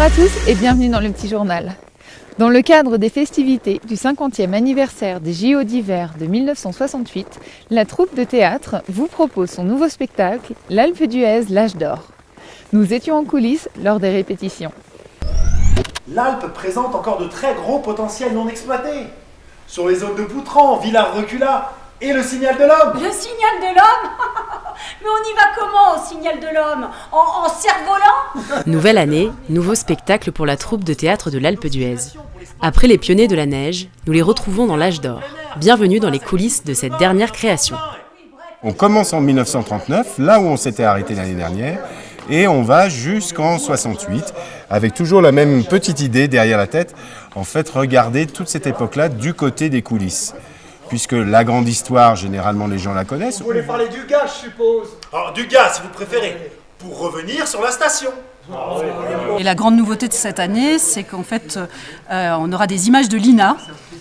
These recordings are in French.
Bonjour à tous et bienvenue dans le Petit Journal. Dans le cadre des festivités du 50e anniversaire des JO d'hiver de 1968, la troupe de théâtre vous propose son nouveau spectacle, l'Alpe d'Huez, l'âge d'or. Nous étions en coulisses lors des répétitions. L'Alpe présente encore de très gros potentiels non exploités. Sur les zones de Boutran, Villars-Recula et le Signal de l'Homme. Le Signal de l'Homme? Mais on y va comment au Signal de l'Homme? En cerf-volant? Nouvelle année, nouveau spectacle pour la troupe de théâtre de l'Alpe d'Huez. Après les pionniers de la neige, nous les retrouvons dans l'âge d'or. Bienvenue dans les coulisses de cette dernière création. On commence en 1939, là où on s'était arrêté l'année dernière, et on va jusqu'en 68, avec toujours la même petite idée derrière la tête, en fait regarder toute cette époque-là du côté des coulisses. Puisque la grande histoire, généralement les gens la connaissent. Vous voulez parler du gaz, je suppose. Alors du gaz, si vous préférez, pour revenir sur la station. Et la grande nouveauté de cette année, c'est qu'en fait, on aura des images de l'INA,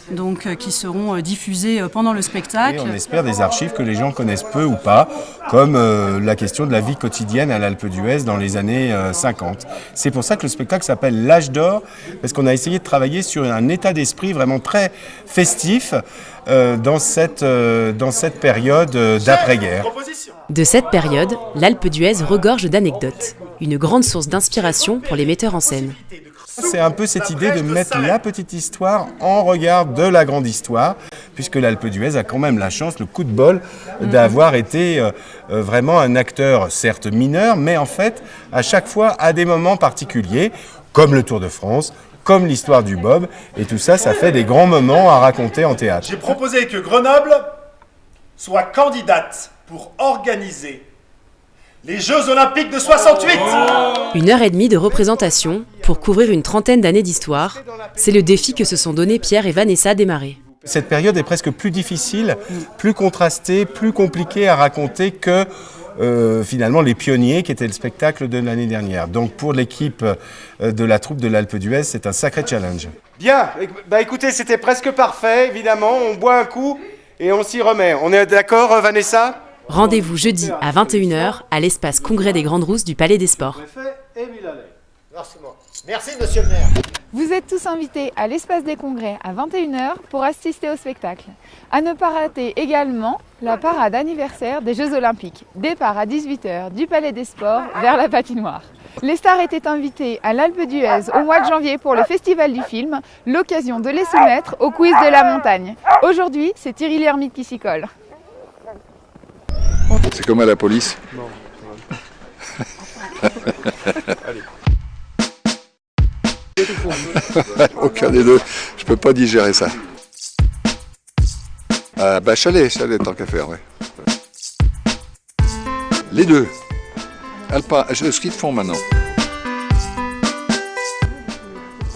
donc, qui seront diffusées pendant le spectacle. Et on espère des archives que les gens connaissent peu ou pas, comme la question de la vie quotidienne à l'Alpe d'Huez dans les années 50. C'est pour ça que le spectacle s'appelle l'âge d'or, parce qu'on a essayé de travailler sur un état d'esprit vraiment très festif dans cette période d'après-guerre. De cette période, l'Alpe d'Huez regorge d'anecdotes, une grande source d'inspiration pour les metteurs en scène. C'est un peu cette idée de mettre la petite histoire en regard de la grande histoire, puisque l'Alpe d'Huez a quand même la chance, le coup de bol, d'avoir été vraiment un acteur, certes mineur, mais en fait, à chaque fois, à des moments particuliers, comme le Tour de France, comme l'histoire du Bob, et tout ça, ça fait des grands moments à raconter en théâtre. J'ai proposé que Grenoble soit candidate pour organiser les Jeux Olympiques de 68. 1h30 de représentation pour couvrir une trentaine d'années d'histoire. C'est le défi que se sont donnés Pierre et Vanessa Desmarais. Cette période est presque plus difficile, plus contrastée, plus compliquée à raconter que finalement les pionniers qui étaient le spectacle de l'année dernière. Donc pour l'équipe de la troupe de l'Alpe d'Huez, c'est un sacré challenge. Bien, bah écoutez, c'était presque parfait, évidemment. On boit un coup et on s'y remet. On est d'accord, Vanessa ? Rendez-vous jeudi à 21h à l'espace Congrès des Grandes Rousses du Palais des Sports. Merci, monsieur le maire. Vous êtes tous invités à l'espace des congrès à 21h pour assister au spectacle. À ne pas rater également la parade anniversaire des Jeux Olympiques. Départ à 18h du Palais des Sports vers la patinoire. Les stars étaient invitées à l'Alpe d'Huez au mois de janvier pour le Festival du film, l'occasion de les soumettre au quiz de la montagne. Aujourd'hui, c'est Thierry Lhermitte qui s'y colle. C'est comme à la police. Non. Allez. Aucun des deux. Je peux pas digérer ça. Chalet tant qu'à faire, ouais. Les deux. Alpin, ski de fond maintenant.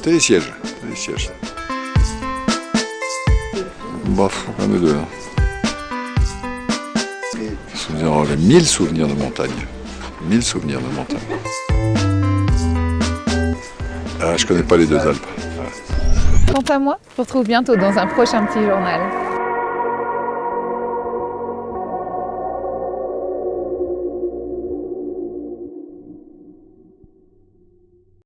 Télésiège. Bof, un ou deux. J'ai 1000 souvenirs de montagne. 1000 souvenirs de montagne. Je connais pas les deux Alpes. Quant à moi, je vous retrouve bientôt dans un prochain Petit Journal.